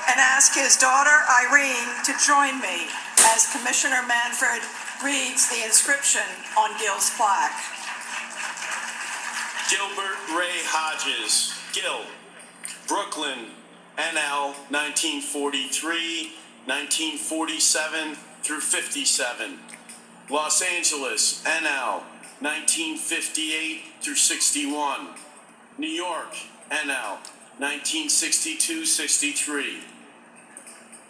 and ask his daughter Irene to join me as Commissioner Manfred reads the inscription on Gil's plaque. Gilbert Ray Hodges, Gil, Brooklyn, NL 1943, 1947 through 57. Los Angeles, NL 1958 through 61. New York, NL 1962-63.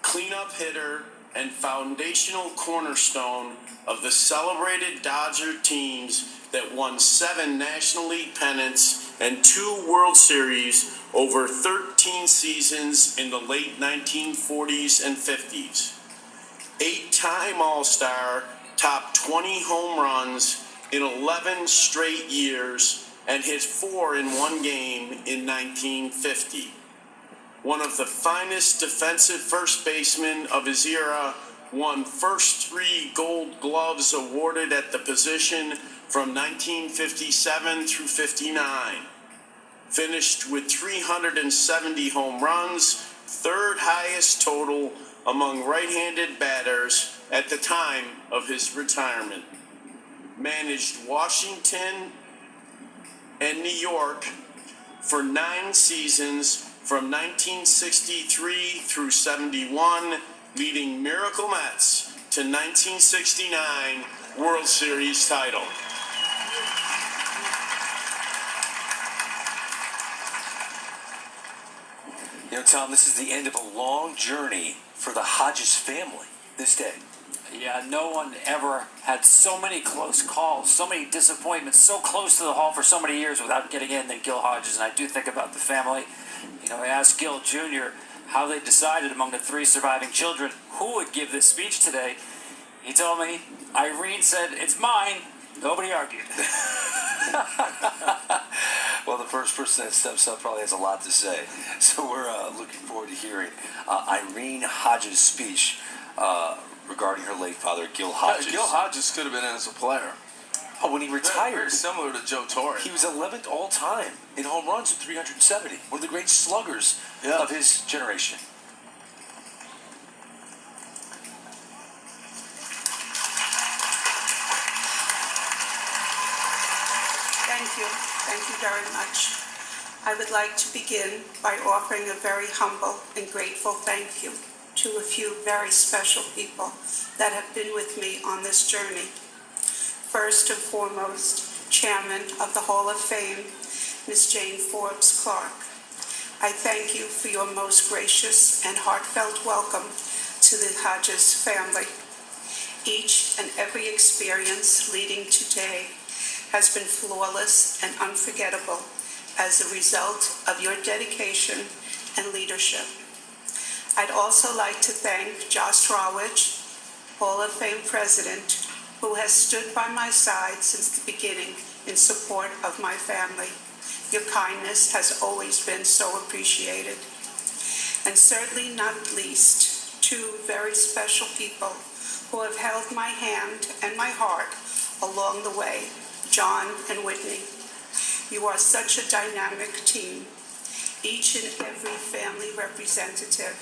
Cleanup hitter and foundational cornerstone of the celebrated Dodger teams that won 7 National League pennants and 2 World Series over 13 seasons in the late 1940s and 50s. 8-time All-Star, topped 20 home runs in 11 straight years, and hit 4 in one game in 1950. One of the finest defensive first basemen of his era, won first 3 Gold Gloves awarded at the position from 1957 through 59. Finished with 370 home runs, 3rd highest total among right-handed batters at the time of his retirement. Managed Washington and New York for 9 seasons from 1963 through 71, leading Miracle Mets to 1969 World Series title. You know, Tom, this is the end of a long journey for the Hodges family this day. Yeah, no one ever had so many close calls, so many disappointments, so close to the Hall for so many years without getting in than Gil Hodges. And I do think about the family. You know, I asked Gil Jr. how they decided among the 3 surviving children who would give this speech today. He told me, Irene said, "It's mine." Nobody argued. Well, the first person that steps up probably has a lot to say. So we're looking forward to hearing Irene Hodges' speech regarding her late father, Gil Hodges. Gil Hodges could have been in as a player. Oh, when he retired. Very similar to Joe Torre. He was 11th all-time in home runs with 370. One of the great sluggers of his generation. Thank you very much. I would like to begin by offering a very humble and grateful thank you to a few very special people that have been with me on this journey. First and foremost, Chairman of the Hall of Fame, Ms. Jane Forbes Clark. I thank you for your most gracious and heartfelt welcome to the Hodges family. Each and every experience leading to today has been flawless and unforgettable as a result of your dedication and leadership. I'd also like to thank Josh Rawitch, Hall of Fame President, who has stood by my side since the beginning in support of my family. Your kindness has always been so appreciated. And certainly not least, 2 very special people who have held my hand and my heart along the way, John and Whitney. You are such a dynamic team. Each and every family representative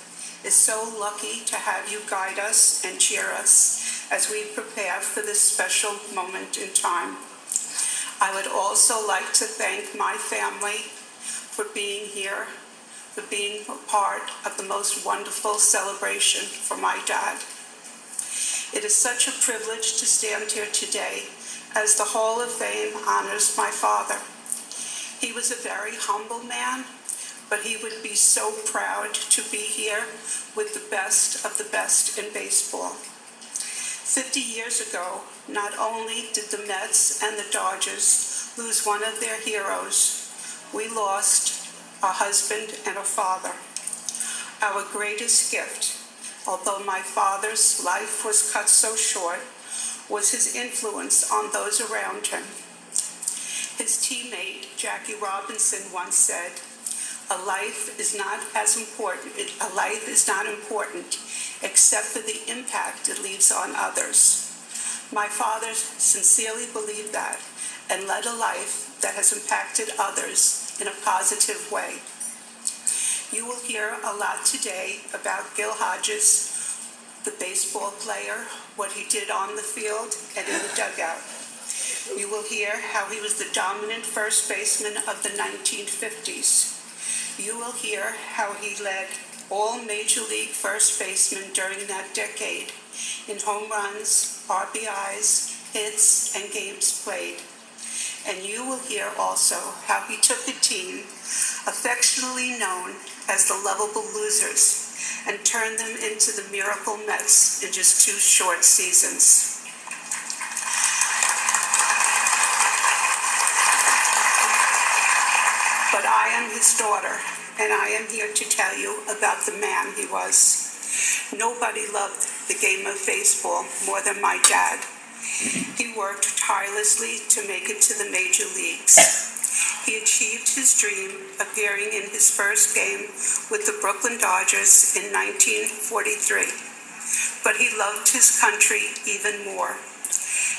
is so lucky to have you guide us and cheer us as we prepare for this special moment in time. I would also like to thank my family for being here, for being a part of the most wonderful celebration for my dad. It is such a privilege to stand here today as the Hall of Fame honors my father. He was a very humble man, but he would be so proud to be here with the best of the best in baseball. 50 years ago, not only did the Mets and the Dodgers lose one of their heroes, we lost a husband and a father. Our greatest gift, although my father's life was cut so short, was his influence on those around him. His teammate, Jackie Robinson, once said, a life is not important except for the impact it leaves on others. My father sincerely believed that and led a life that has impacted others in a positive way. You will hear a lot today about Gil Hodges, the baseball player, what he did on the field and in the dugout. You will hear how he was the dominant first baseman of the 1950s. You will hear how he led all Major League first basemen during that decade in home runs, RBIs, hits, and games played. And you will hear also how he took a team affectionately known as the Lovable Losers and turned them into the Miracle Mets in just 2 short seasons. But I am his daughter, and I am here to tell you about the man he was. Nobody loved the game of baseball more than my dad. He worked tirelessly to make it to the major leagues. He achieved his dream, appearing in his first game with the Brooklyn Dodgers in 1943. But he loved his country even more.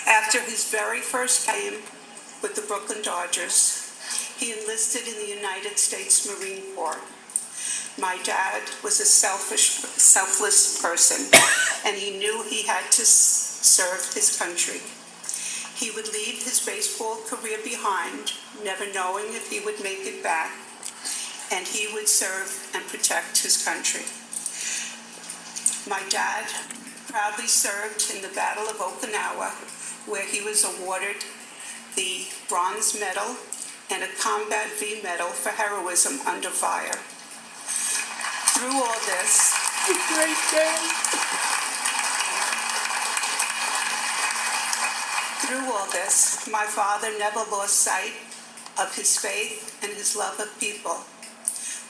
After his very first game with the Brooklyn Dodgers, he enlisted in the United States Marine Corps. My dad was a selfless person, and he knew he had to serve his country. He would leave his baseball career behind, never knowing if he would make it back, and he would serve and protect his country. My dad proudly served in the Battle of Okinawa, where he was awarded the Bronze Medal and a Combat V Medal for heroism under fire. Through all this, my father never lost sight of his faith and his love of people.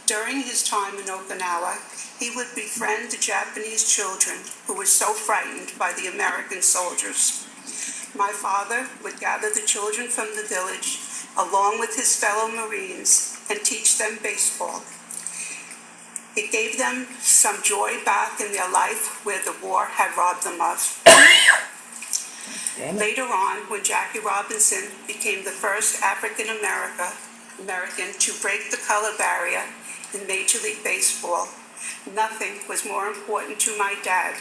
During his time in Okinawa, he would befriend the Japanese children who were so frightened by the American soldiers. My father would gather the children from the village along with his fellow Marines and teach them baseball. It gave them some joy back in their life where the war had robbed them of. Later on, when Jackie Robinson became the first African American to break the color barrier in Major League Baseball, nothing was more important to my dad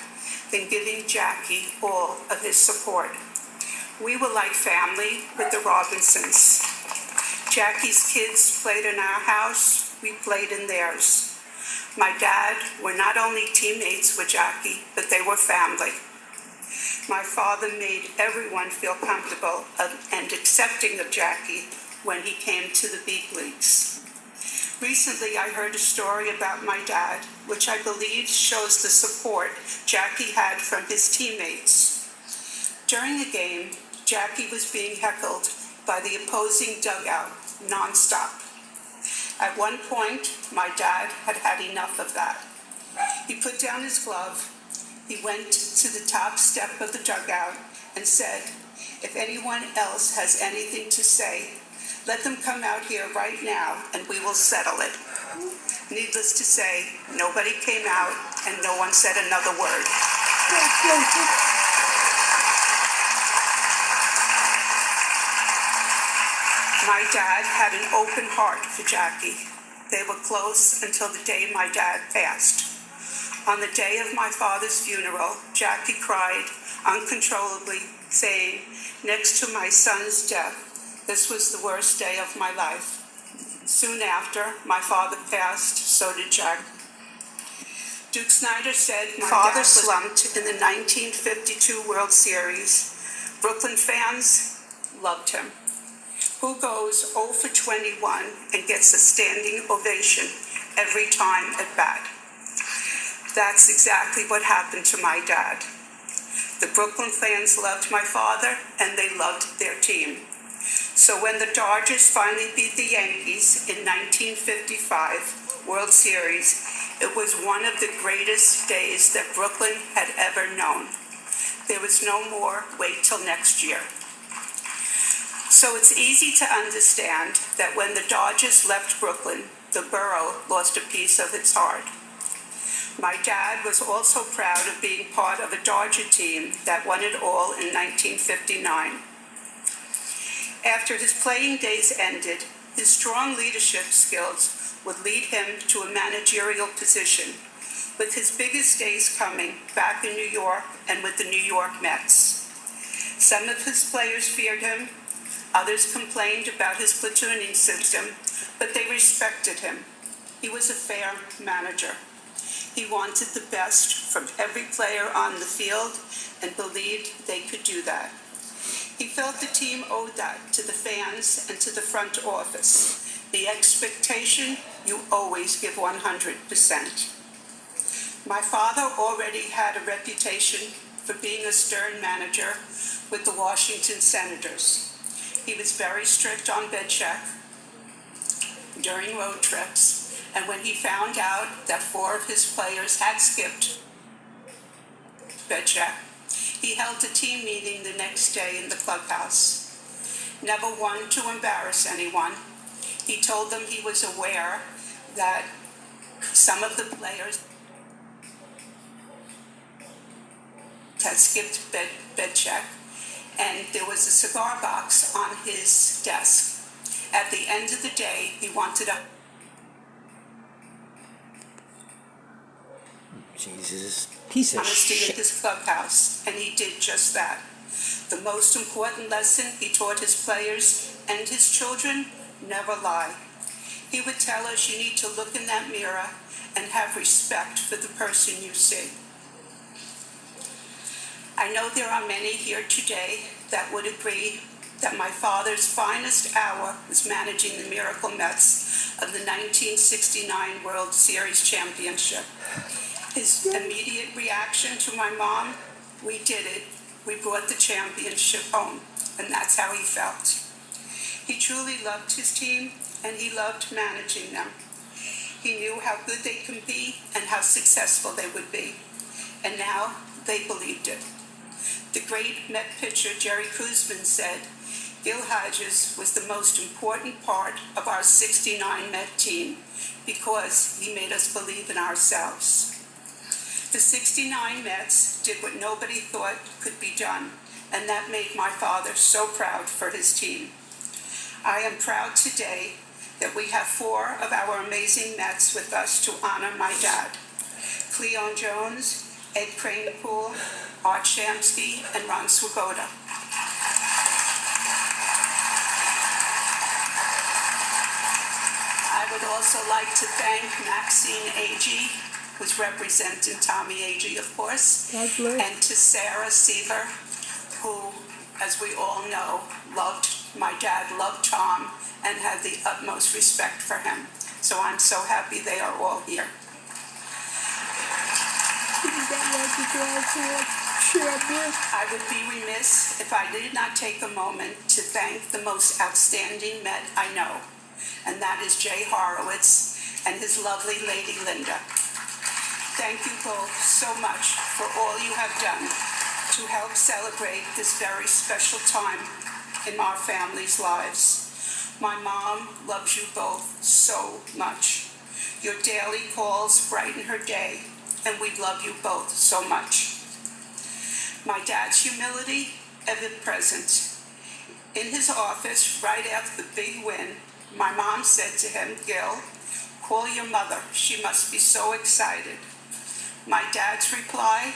than giving Jackie all of his support. We were like family with the Robinsons. Jackie's kids played in our house, we played in theirs. My dad were not only teammates with Jackie, but they were family. My father made everyone feel comfortable and accepting of Jackie when he came to the big leagues. Recently, I heard a story about my dad, which I believe shows the support Jackie had from his teammates. During a game, Jackie was being heckled by the opposing dugout nonstop. At one point, my dad had had enough of that. He put down his glove, he went to the top step of the dugout and said, "If anyone else has anything to say, let them come out here right now and we will settle it." Needless to say, nobody came out and no one said another word. My dad had an open heart for Jackie. They were close until the day my dad passed. On the day of my father's funeral, Jackie cried uncontrollably, saying, "Next to my son's death, this was the worst day of my life." Soon after, my father passed, so did Jack. Duke Snyder said my father slumped in the 1952 World Series. Brooklyn fans loved him. Who goes 0 for 21 and gets a standing ovation every time at bat? That's exactly what happened to my dad. The Brooklyn fans loved my father and they loved their team. So when the Dodgers finally beat the Yankees in 1955 World Series, it was one of the greatest days that Brooklyn had ever known. There was no more wait till next year. So it's easy to understand that when the Dodgers left Brooklyn, the borough lost a piece of its heart. My dad was also proud of being part of a Dodger team that won it all in 1959. After his playing days ended, his strong leadership skills would lead him to a managerial position, with his biggest days coming back in New York and with the New York Mets. Some of his players feared him, others complained about his platooning system, but they respected him. He was a fair manager. He wanted the best from every player on the field and believed they could do that. He felt the team owed that to the fans and to the front office. The expectation, you always give 100%. My father already had a reputation for being a stern manager with the Washington Senators. He was very strict on bed check during road trips, and when he found out that 4 of his players had skipped bed check, he held a team meeting the next day in the clubhouse. Never one to embarrass anyone, he told them he was aware that some of the players had skipped bed check, and there was a cigar box on his desk. At the end of the day, he wanted a Jesus, piece of honesty in shit. his clubhouse, and he did just that. The most important lesson he taught his players and his children: never lie. He would tell us you need to look in that mirror and have respect for the person you see. I know there are many here today that would agree that my father's finest hour was managing the Miracle Mets of the 1969 World Series Championship. His immediate reaction to my mom: we did it. We brought the championship home. And that's how he felt. He truly loved his team, and he loved managing them. He knew how good they can be and how successful they would be. And now they believed it. The great Met pitcher Jerry Koosman said, Gil Hodges was the most important part of our '69 Met team because he made us believe in ourselves. The '69 Mets did what nobody thought could be done, and that made my father so proud for his team. I am proud today that we have 4 of our amazing Mets with us to honor my dad: Cleon Jones, Ed Kranepool, Art Shamsky, and Ron Swoboda. I would also like to thank Maxine Agee, who's representing Tommy Agee, of course, and to Sarah Seaver, who, as we all know, my dad loved Tom and had the utmost respect for him. So I'm so happy they are all here. I would be remiss if I did not take a moment to thank the most outstanding Met I know, and that is Jay Horowitz and his lovely lady Linda. Thank you both so much for all you have done to help celebrate this very special time in our family's lives. My mom loves you both so much. Your daily calls brighten her day, and we love you both so much. My dad's humility, ever present. In his office, right after the big win, my mom said to him, Gil, call your mother. She must be so excited. My dad's reply,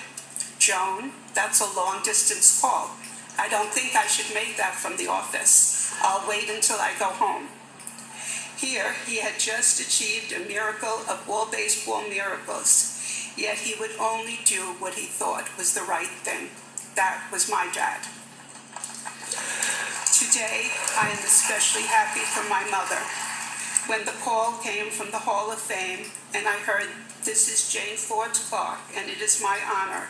Joan, that's a long-distance call. I don't think I should make that from the office. I'll wait until I go home. Here, he had just achieved a miracle of all baseball miracles, yet he would only do what he thought was the right thing. That was my dad. Today, I am especially happy for my mother. When the call came from the Hall of Fame, and I heard, this is Jane Forbes Clark, and it is my honor,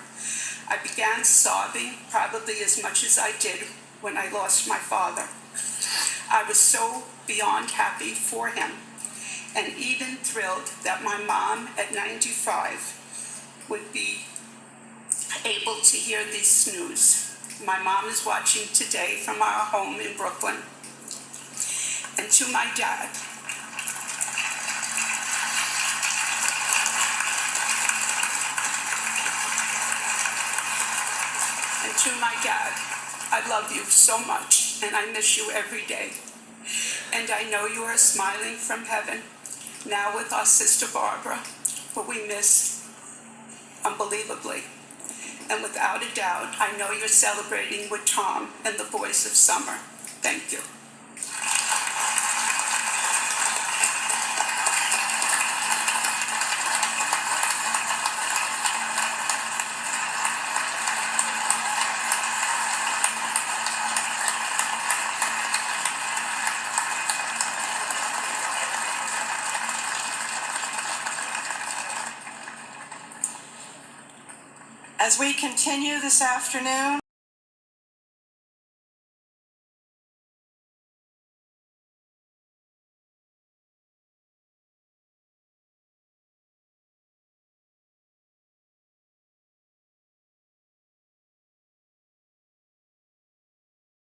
I began sobbing, probably as much as I did when I lost my father. I was so beyond happy for him, and even thrilled that my mom at 95 would be able to hear this news. My mom is watching today from our home in Brooklyn. And to my dad, I love you so much, and I miss you every day. And I know you are smiling from heaven, now with our sister Barbara, who we miss unbelievably. And without a doubt, I know you're celebrating with Tom and the boys of summer. Thank you. As we continue this afternoon,